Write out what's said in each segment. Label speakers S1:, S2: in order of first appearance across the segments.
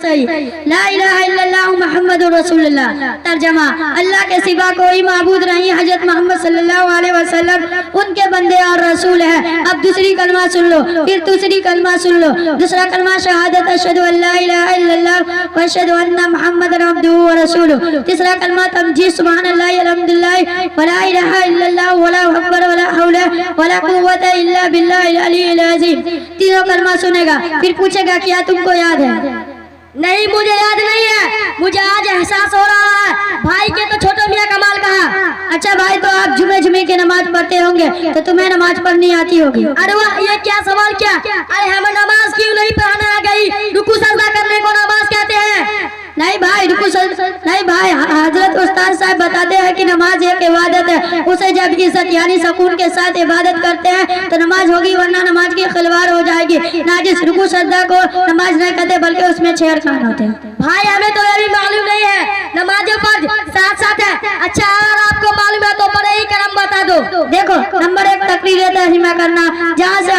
S1: सही। ला इलाहा इल्लल्लाह मुहम्मदुर रसूलुल्लाह। तर्जमा, अल्लाह के सिवा कोई माबूद नहीं, हजरत मोहम्मद सल्लल्लाहु अलैहि वसल्लम उनके बंदे और रसूल है। अब दूसरी कलमा सुन लो, फिर दूसरी कलमा सुन लो। दूसरा कलमा शहादत अशहदु अल्ला इलाहा इल्लल्लाह व अशहदु अन्ना मुहम्मदन अब्दुहु व रसूलुहु। तीसरा कलमा तमजीद सुभानअल्लाह अल्हम्दुलिल्लाह व ला इलाहा इल्लल्लाह वला अकबर वला हौला वला कुव्वता इल्ला बिल्लाहिल अलील अज़ीम। तीनों कलमा सुनेगा, फिर पूछेगा क्या तुमको याद है? नहीं, मुझे याद नहीं है, मुझे आज एहसास हो रहा है। भाई के तो छोटे मियाँ कमाल कहा। अच्छा भाई, तो आप जुमे जुमे की नमाज पढ़ते होंगे, तो तुम्हें नमाज पढ़नी आती होगी। अरे वाह, ये क्या सवाल किया। अरे हमें नमाज क्यों नहीं पढ़ाना आ गई? रुकू सजदा करने को नमाज कहते हैं। नहीं भाई, नहीं भाई, हजरत उस्ताद साहब बताते हैं कि नमाज एक इबादत है, उसे जब इज्जत यानी सुकून के साथ इबादत करते हैं तो नमाज होगी, वरना नमाज की खिलवाड़ हो जाएगी। नाजिस रुकू सजदा को नमाज नहीं कहते, बल्कि उसमें छेड़खानी होते हैं। भाई हमें तो ये भी मालूम नहीं है, नमाज फर्ज साथ साथ है। अच्छा, अगर आपको मालूम है तो बड़े ही करम बता दो। देखो, नंबर 1 तकरीर तहरीमा करना, जहाँ से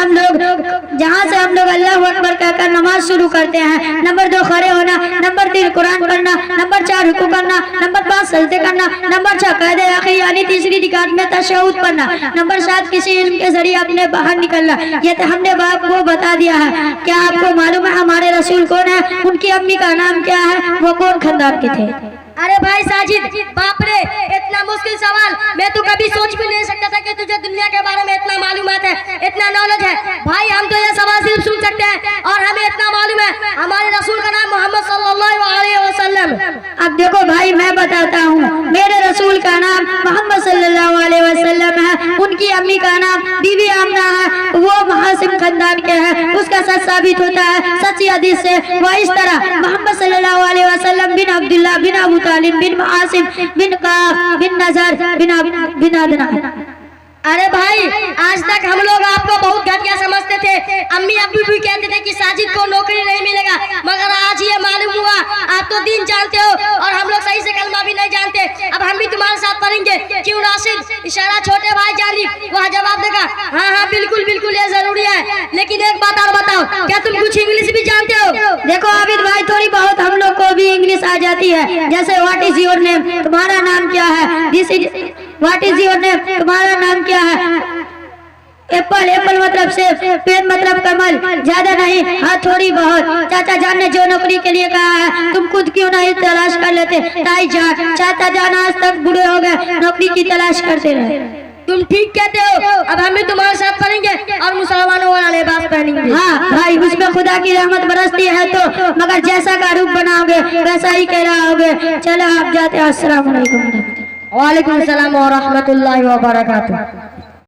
S1: हम लोग अल्लाहु अकबर कहकर नमाज शुरू करते हैं। नंबर 2 खड़े होना। नंबर 3 कुरान पढ़ना। नंबर 4 रुकू करना। नंबर 5 सजदे करना। नंबर 6 कायदे आखिरी यानी तीसरी रिकात में तशहुद पढ़ना। नंबर 7 किसी इल्म के जरिए अपने बाहर निकलना। ये तो हमने बाप को बता दिया है। क्या आपको मालूम है हमारे रसूल कौन है? उनकी अम्मी का नाम क्या है? वो कौन खानदान के थे? अरे भाई साजिद, बाप रे, इतना मुश्किल सवाल मैं तो कभी सोच भी नहीं सकता था कि तुझे दुनिया के बारे में इतना मालूमात है, इतना नॉलेज है। भाई हम तो ये सवाल सिर्फ सुन सकते हैं और हमें इतना मालूम है हमारे रसूल का नाम मोहम्मद सल्लल्लाहु अलैहि वसल्लम। अब देखो भाई, मैं बताता हूँ, मेरे रसूल का नाम मोहम्मद सल्लल्लाहु अलैहि वसल्लम है। उनकी अम्मी का नाम बीबी आमना है, वो महासिम खानदान के हैं। उसका सच साबित होता है सच्ची हदीस से। वो इस तरह मोहम्मद सल्लल्लाहु अलैहि वसल्लम बिन अब्दुल्लाह बिन अबू तालिब बिन आसिम बिन काफ बिन नजर बिन अदनान। अरे भाई, आज तक हम लोग आपको बहुत घटिया समझते थे। अम्मी अब्बू भी कहते थे कि साजिद को नौकरी नहीं मिलेगा, मगर आज ये मालूम हुआ आप तो दीन जानते हो और हम लोग सही से कलमा भी नहीं जानते। अब हम भी तुम्हारे साथ पढ़ेंगे। क्यों राशिद? इशारा छोटे भाई जानी। वह जवाब देगा, हाँ हाँ बिल्कुल बिल्कुल, ये जरूरी है। लेकिन एक बात और बताओ, क्या तुम कुछ इंग्लिश भी जानते हो? देखो आबिद भाई, थोड़ी बहुत हम लोग को भी इंग्लिश आ जाती है। जैसे व्हाट इज योर नेम, तुम्हारा नाम क्या है? This is what is your name, तुम्हारा नाम क्या है? एप्पल, एप्पल मतलब सेब, पेन मतलब कमल। ज्यादा नहीं, हाँ थोड़ी बहुत। चाचा जान ने जो नौकरी के लिए कहा है, तुम खुद क्यों नहीं तलाश कर लेते? ताई जान, चाचा जान आज तक बूढ़े हो गए, नौकरी की तलाश करते रहे। तुम ठीक कहते हो। अब हम भी तुम्हारे साथ पढ़ेंगे और मुसलमानों वाला लिबास पहनेंगे। हाँ भाई, उसमें खुदा की रहमत बरसती है तो, मगर जैसा का रूप बनाओगे वैसा ही कह रहा होगे। चलो आप जाते हैं। अस्सलाम वालेकुम। वालेकुम सलाम व रहमतुल्लाहि व बरकातुहू।